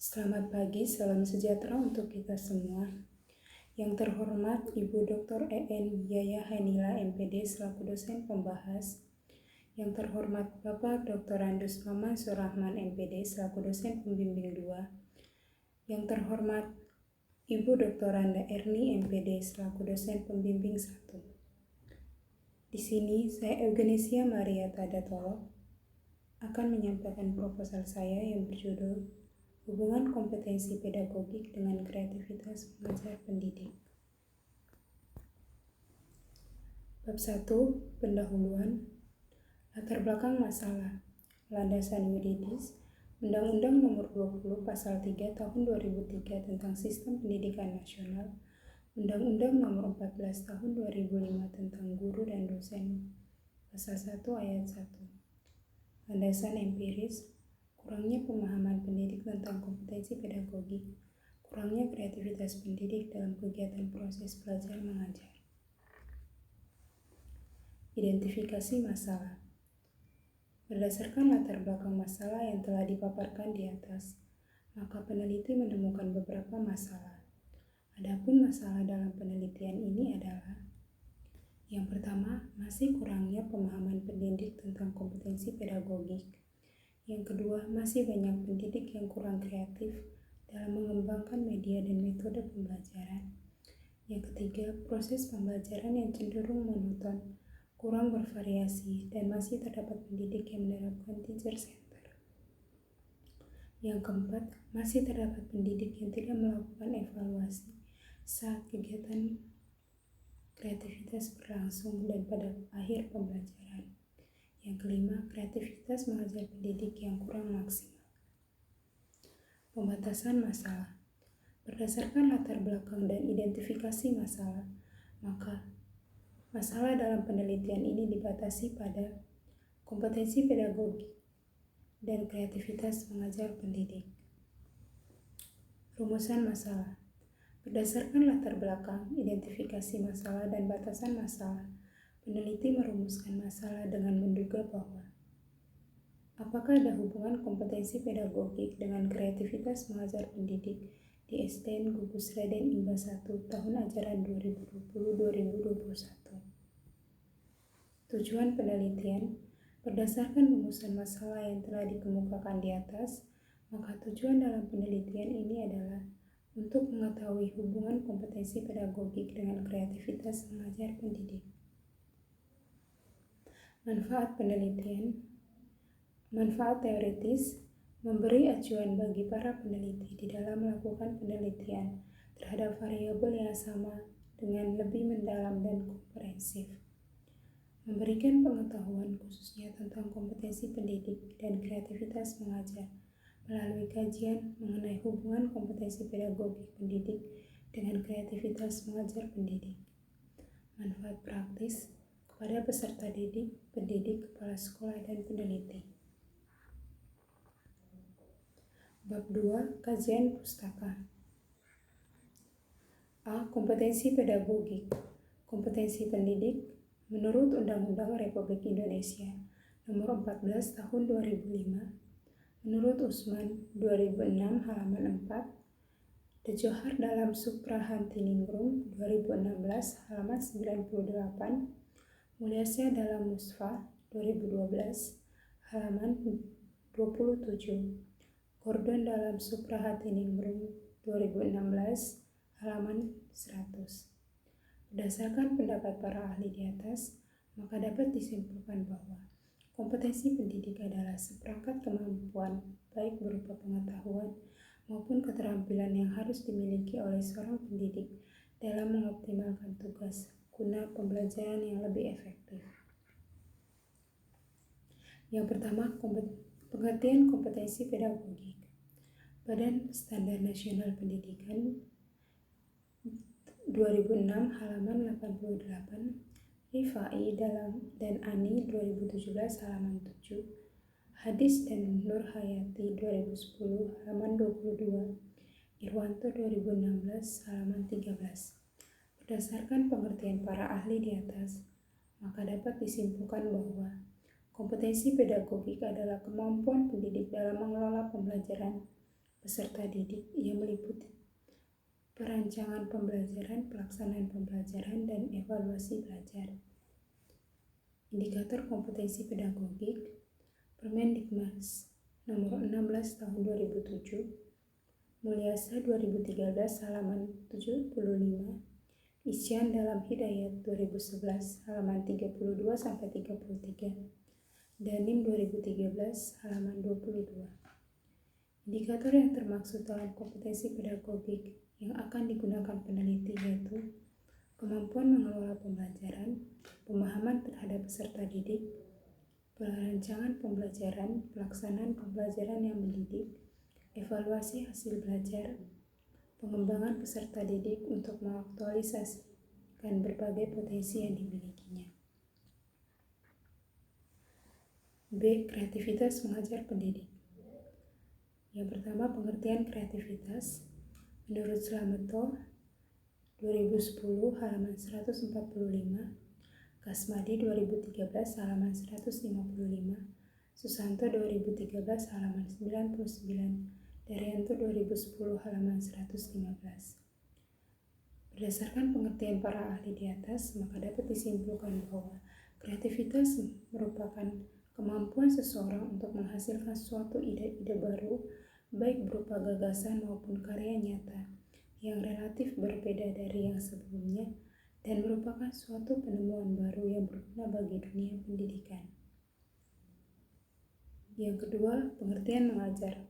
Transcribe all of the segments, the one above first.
Selamat pagi, salam sejahtera untuk kita semua. Yang terhormat Ibu Dr. E.N. Yaya Hanila MPD selaku dosen pembahas. Yang terhormat Bapak Dr. Andus Maman Surahman MPD selaku dosen pembimbing 2. Yang terhormat Ibu Dr. Randa Erni MPD selaku dosen pembimbing 1. Di sini saya Eugenesia Maria Tadatolo akan menyampaikan proposal saya yang berjudul Hubungan kompetensi pedagogik dengan kreativitas pengajar pendidik. Bab 1. Pendahuluan. Latar belakang masalah. Landasan yuridis. Undang-Undang Nomor 20 Pasal 3 Tahun 2003 tentang Sistem Pendidikan Nasional. Undang-Undang Nomor 14 Tahun 2005 tentang Guru dan Dosen. Pasal 1 Ayat 1. Landasan empiris. Kurangnya pemahaman pendidik tentang kompetensi pedagogik, kurangnya kreativitas pendidik dalam kegiatan proses belajar mengajar. Identifikasi masalah. Berdasarkan latar belakang masalah yang telah dipaparkan di atas, maka peneliti menemukan beberapa masalah. Adapun masalah dalam penelitian ini adalah: yang pertama, masih kurangnya pemahaman pendidik tentang kompetensi pedagogik. Yang kedua, masih banyak pendidik yang kurang kreatif dalam mengembangkan media dan metode pembelajaran. Yang ketiga, proses pembelajaran yang cenderung monoton, kurang bervariasi, dan masih terdapat pendidik yang menerapkan teacher center. Yang keempat, masih terdapat pendidik yang tidak melakukan evaluasi saat kegiatan kreativitas berlangsung dan pada akhir pembelajaran. Yang kelima, kreativitas mengajar pendidik yang kurang maksimal. Pembatasan masalah. Berdasarkan latar belakang dan identifikasi masalah, maka masalah dalam penelitian ini dibatasi pada kompetensi pedagogik dan kreativitas mengajar pendidik. Rumusan masalah. Berdasarkan latar belakang, identifikasi masalah, dan batasan masalah, peneliti merumuskan masalah dengan menduga bahwa apakah ada hubungan kompetensi pedagogik dengan kreativitas mengajar pendidik di SDN Gugus Raden Imba 1 tahun ajaran 2020-2021. Tujuan penelitian. Berdasarkan rumusan masalah yang telah dikemukakan di atas, maka tujuan dalam penelitian ini adalah untuk mengetahui hubungan kompetensi pedagogik dengan kreativitas mengajar pendidik. Manfaat penelitian. Manfaat teoritis, memberi acuan bagi para peneliti di dalam melakukan penelitian terhadap variabel yang sama dengan lebih mendalam dan komprehensif. Memberikan pengetahuan khususnya tentang kompetensi pendidik dan kreativitas mengajar melalui kajian mengenai hubungan kompetensi pedagogik pendidik dengan kreativitas mengajar pendidik. Manfaat praktis kepada peserta didik, pendidik, kepala sekolah, dan peneliti. Bab 2. Kajian pustaka. A. Kompetensi pedagogik. Kompetensi pendidik menurut Undang-Undang Republik Indonesia Nomor 14 Tahun 2005, menurut Usman 2006 halaman 4, De Johar dalam Suprahantiningrum 2016 halaman 98, Mulyasya dalam Musfa 2012 halaman 27, Gordon dalam Suprahantiningrum 2016 halaman 100. Berdasarkan pendapat para ahli di atas, maka dapat disimpulkan bahwa kompetensi pendidik adalah seperangkat kemampuan baik berupa pengetahuan maupun keterampilan yang harus dimiliki oleh seorang pendidik dalam mengoptimalkan tugas guna pembelajaran yang lebih efektif. Yang pertama, pengertian kompetensi pedagogik. Badan Standar Nasional Pendidikan 2006 halaman 88, Rifai dan Ani 2017 halaman 7, Hadis dan Nur Hayati 2010 halaman 22, Irwanto 2016 halaman 13. Berdasarkan pengertian para ahli di atas, maka dapat disimpulkan bahwa kompetensi pedagogik adalah kemampuan pendidik dalam mengelola pembelajaran peserta didik yang meliputi perancangan pembelajaran, pelaksanaan pembelajaran, dan evaluasi belajar. Indikator kompetensi pedagogik Permendiknas nomor 16 tahun 2007, Mulyasa 2013 halaman 75, Isyan dalam Hidayat 2011 halaman 32-33, Danim 2013 halaman 22. Indikator yang termaksud dalam kompetensi pedagogik yang akan digunakan peneliti yaitu kemampuan mengelola pembelajaran, pemahaman terhadap peserta didik, perancangan pembelajaran, pelaksanaan pembelajaran yang mendidik, evaluasi hasil belajar, pengembangan peserta didik untuk mengaktualisasikan berbagai potensi yang dimilikinya. B. Kreativitas mengajar pendidik. Yang pertama, pengertian kreativitas. Menurut Slameto 2010 halaman 145, Kasmadi 2013 halaman 155, Susanto 2013 halaman 99, Daryanto 2010 halaman 115. Berdasarkan pengertian para ahli di atas, maka dapat disimpulkan bahwa kreativitas merupakan kemampuan seseorang untuk menghasilkan suatu ide-ide baru, baik berupa gagasan maupun karya nyata, yang relatif berbeda dari yang sebelumnya, dan merupakan suatu penemuan baru yang berguna bagi dunia pendidikan. Yang kedua, pengertian mengajar.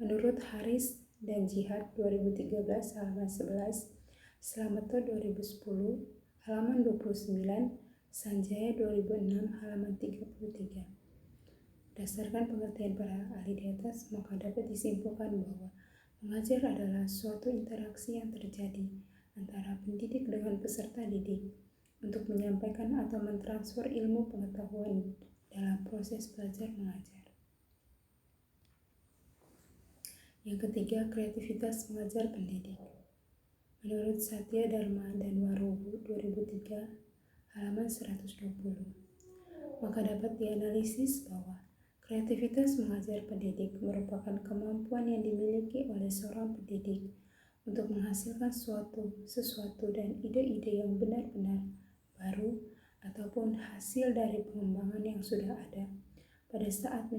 Menurut Haris dan Jihad 2013 halaman 11, Slameto 2010 halaman 29, Sanjaya 2006 halaman 33. Berdasarkan pengertian para ahli di atas, maka dapat disimpulkan bahwa mengajar adalah suatu interaksi yang terjadi antara pendidik dengan peserta didik untuk menyampaikan atau mentransfer ilmu pengetahuan dalam proses belajar mengajar. Yang ketiga, kreativitas mengajar pendidik. Menurut Satya Dharma dan Warubu 2003 halaman 120, maka dapat dianalisis bahwa kreativitas mengajar pendidik merupakan kemampuan yang dimiliki oleh seorang pendidik untuk menghasilkan sesuatu dan ide-ide yang benar-benar baru ataupun hasil dari pengembangan yang sudah ada pada saat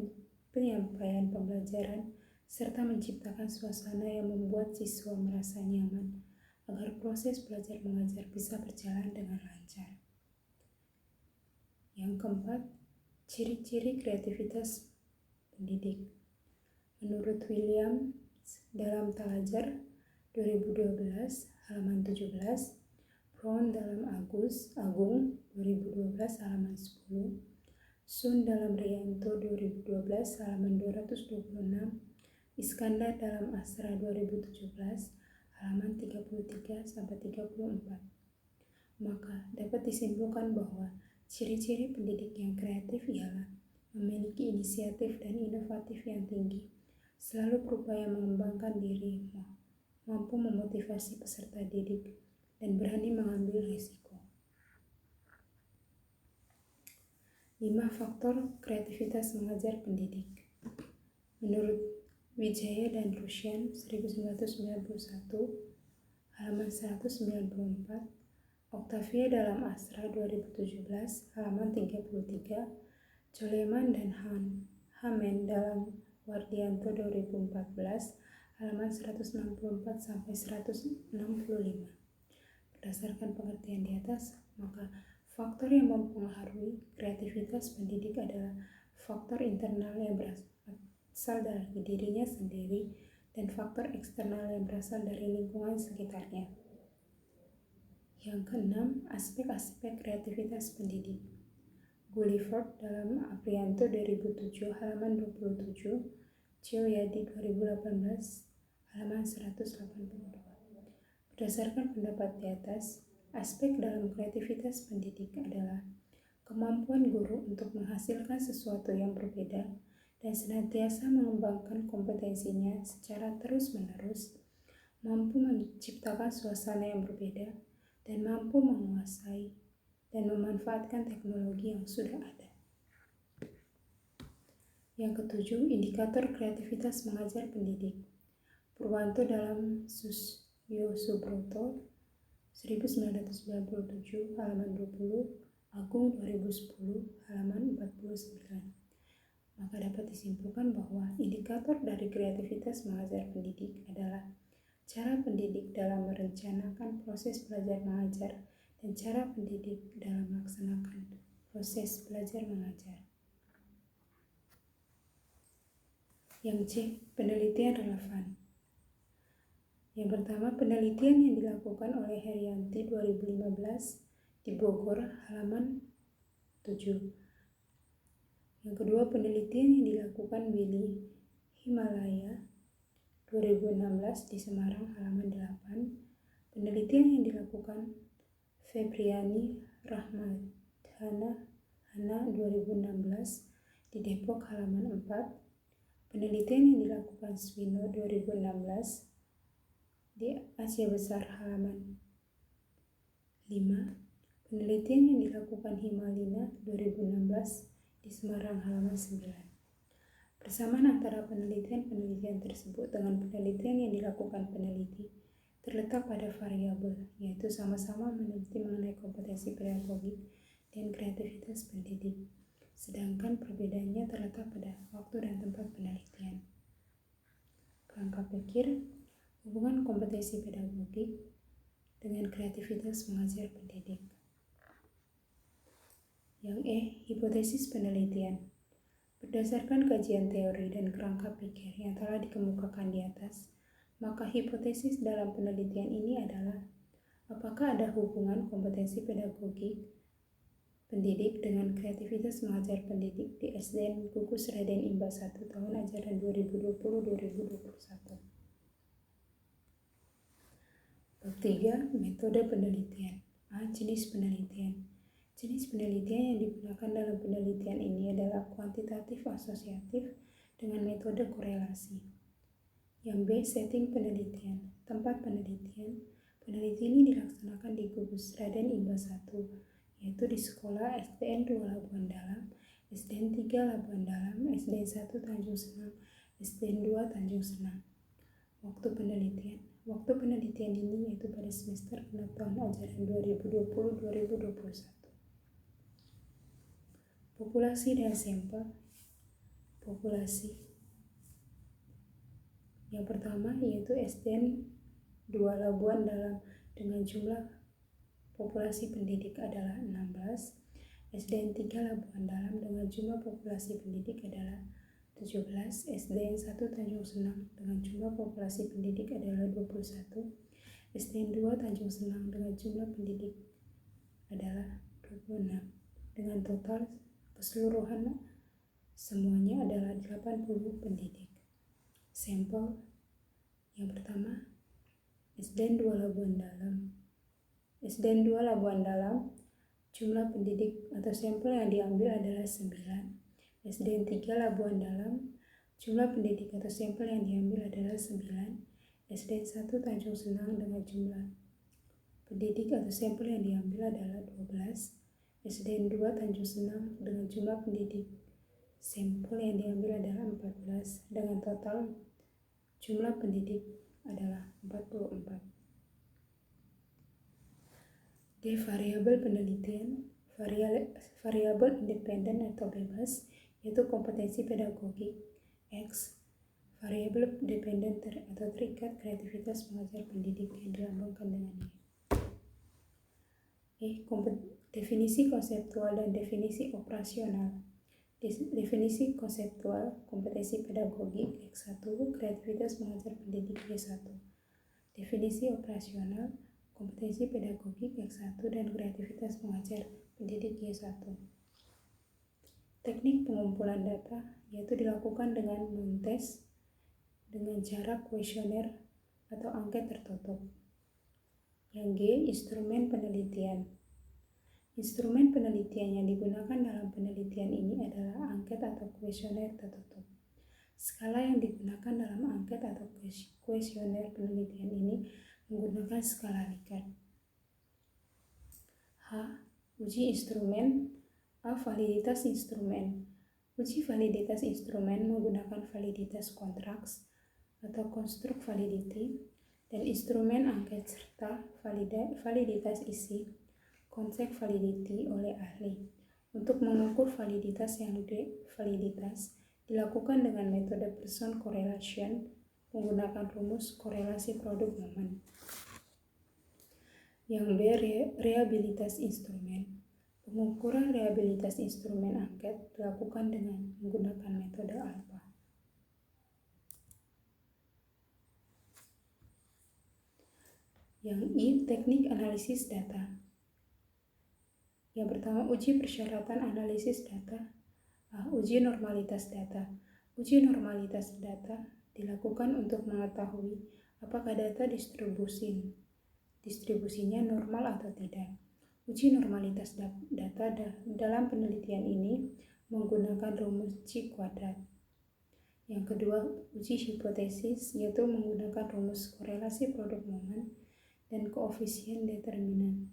penyampaian pembelajaran, serta menciptakan suasana yang membuat siswa merasa nyaman agar proses belajar mengajar bisa berjalan dengan lancar. Yang keempat, ciri-ciri kreativitas pendidik. Menurut Williams dalam Talajar 2012 halaman 17, Brown dalam Agung 2012 halaman 10, Sun dalam Rianto 2012 halaman 226, Iskandar dalam Asra 2017 halaman 33-34. Maka dapat disimpulkan bahwa ciri-ciri pendidik yang kreatif ialah memiliki inisiatif dan inovatif yang tinggi, selalu berupaya mengembangkan diri, mampu memotivasi peserta didik, dan berani mengambil risiko. 5 faktor kreativitas mengajar pendidik. Menurut Wijaya dan Rusyan 1991 halaman 194, Octavia dalam Asra 2017 halaman 33, Coleman dan Hamen dalam Wardianto 2014 halaman 164-165. Berdasarkan pengertian di atas, maka faktor yang mempengaruhi kreativitas pendidik adalah faktor internal yang berasal dari dirinya sendiri dan faktor eksternal yang berasal dari lingkungan sekitarnya. Yang keenam, aspek-aspek kreativitas pendidik. Gullivert dalam Aprianto 2007 halaman 27, Cioyadi 2018 halaman 182. Berdasarkan pendapat di atas, aspek dalam kreativitas pendidik adalah kemampuan guru untuk menghasilkan sesuatu yang berbeda dan senantiasa mengembangkan kompetensinya secara terus-menerus, mampu menciptakan suasana yang berbeda, dan mampu menguasai dan memanfaatkan teknologi yang sudah ada. Yang ketujuh, indikator kreativitas mengajar pendidik. Purwanto dalam Susyo Subroto 1997 halaman 20, Agung 2010 halaman 49. Maka dapat disimpulkan bahwa indikator dari kreativitas mengajar pendidik adalah cara pendidik dalam merencanakan proses belajar mengajar dan cara pendidik dalam melaksanakan proses belajar mengajar. Yang C, penelitian relevan. Yang pertama, penelitian yang dilakukan oleh Herianti 2015 di Bogor halaman 7. Yang kedua, penelitian yang dilakukan Willy Himalaya 2016 di Semarang halaman 8. Penelitian yang dilakukan Febriani Rahmadhana 2016 di Depok halaman 4. Penelitian yang dilakukan Swino 2016 di Asia Besar halaman 5. Penelitian yang dilakukan Himalina 2016 di Semarang halaman 9. Persamaan antara penelitian tersebut dengan penelitian yang dilakukan peneliti terletak pada variabel, yaitu sama-sama meneliti mengenai kompetensi pedagogik dan kreativitas pendidik, sedangkan perbedaannya terletak pada waktu dan tempat penelitian. Kerangka pikir, hubungan kompetensi pedagogik dengan kreativitas mengajar pendidik. Yang E, hipotesis penelitian. Berdasarkan kajian teori dan kerangka pikir yang telah dikemukakan di atas, maka hipotesis dalam penelitian ini adalah apakah ada hubungan kompetensi pedagogik pendidik dengan kreativitas mengajar pendidik di SDN Gugus Raden Imba 1 tahun ajaran 2020-2021. Bab 3. Metode penelitian. A. Jenis penelitian. Jenis penelitian yang digunakan dalam penelitian ini adalah kuantitatif asosiatif dengan metode korelasi. Yang B. Setting penelitian. Tempat penelitian. Penelitian ini dilaksanakan di Gugus Raden Imba 1, yaitu di sekolah SDN 2 Labuan Dalam, SDN 3 Labuan Dalam, SDN 1 Tanjung Senang, SDN 2 Tanjung Senang. Waktu penelitian. Waktu penelitian ini yaitu pada semester 6 tahun ajaran 2020-2021. Populasi dan sampel. Populasi. Yang pertama yaitu SDN 2 Labuan Dalam dengan jumlah populasi pendidik adalah 16. SDN 3 Labuan Dalam dengan jumlah populasi pendidik adalah 17. SDN 1 Tanjung Senang dengan jumlah populasi pendidik adalah 21. SDN 2 Tanjung Senang dengan jumlah pendidik adalah 26. Dengan total keseluruhan semuanya adalah 80 pendidik. Sampel yang pertama, SDN 2 Labuan Dalam. SDN 2 Labuan Dalam, jumlah pendidik atau sampel yang diambil adalah 9. SDN 3 Labuan Dalam, jumlah pendidik atau sampel yang diambil adalah 9. SDN 1 Tanjung Senang dengan jumlah pendidik atau sampel yang diambil adalah 12. SDN 2 Tanjung Senang dengan jumlah pendidik sampel yang diambil adalah 14. Dengan total jumlah pendidik adalah 44. D. Variabel penelitian. Variabel independen atau bebas yaitu kompetensi pedagogik. X. Variabel dependen atau terikat kreativitas mengajar pendidik yang dilambangkan dengan Y. Definisi konseptual dan definisi operasional. Definisi konseptual kompetensi pedagogik X1, kreativitas mengajar pendidik Y1. Definisi operasional kompetensi pedagogik X1 dan kreativitas mengajar pendidik Y1. Teknik pengumpulan data yaitu dilakukan dengan mentes dengan cara kuesioner atau angket tertutup. Yang G. Instrumen penelitian. Instrumen penelitian yang digunakan dalam penelitian ini adalah angket atau kuesioner tertutup. Skala yang digunakan dalam angket atau kuesioner penelitian ini menggunakan skala Likert. H. Uji instrumen. A. Validitas instrumen. Uji validitas instrumen menggunakan validitas contracts atau construct validity dan instrumen angket serta validitas isi concept validity oleh ahli. Untuk mengukur validitas validitas dilakukan dengan metode Pearson correlation menggunakan rumus korelasi produk momen. Yang B, reliabilitas instrumen. Pengukuran reliabilitas instrumen angket dilakukan dengan menggunakan metode alpha. Yang I, teknik analisis data. Yang pertama, uji persyaratan analisis data. Uji normalitas data. Uji normalitas data dilakukan untuk mengetahui apakah data distribusinya normal atau tidak. Uji normalitas data dalam penelitian ini menggunakan rumus C kuadrat. Yang kedua, uji hipotesis, yaitu menggunakan rumus korelasi produk momen dan koefisien determinan,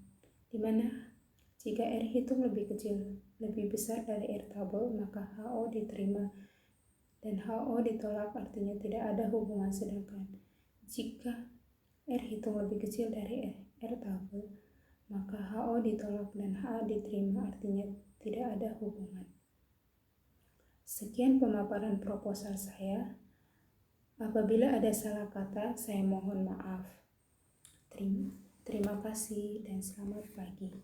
di mana jika R hitung lebih besar dari R tabel, maka HO diterima dan HO ditolak, artinya tidak ada hubungan. Sedangkan jika R hitung lebih kecil dari R tabel, maka HO ditolak dan HA diterima, artinya tidak ada hubungan. Sekian pemaparan proposal saya. Apabila ada salah kata, saya mohon maaf. Terima kasih dan selamat pagi.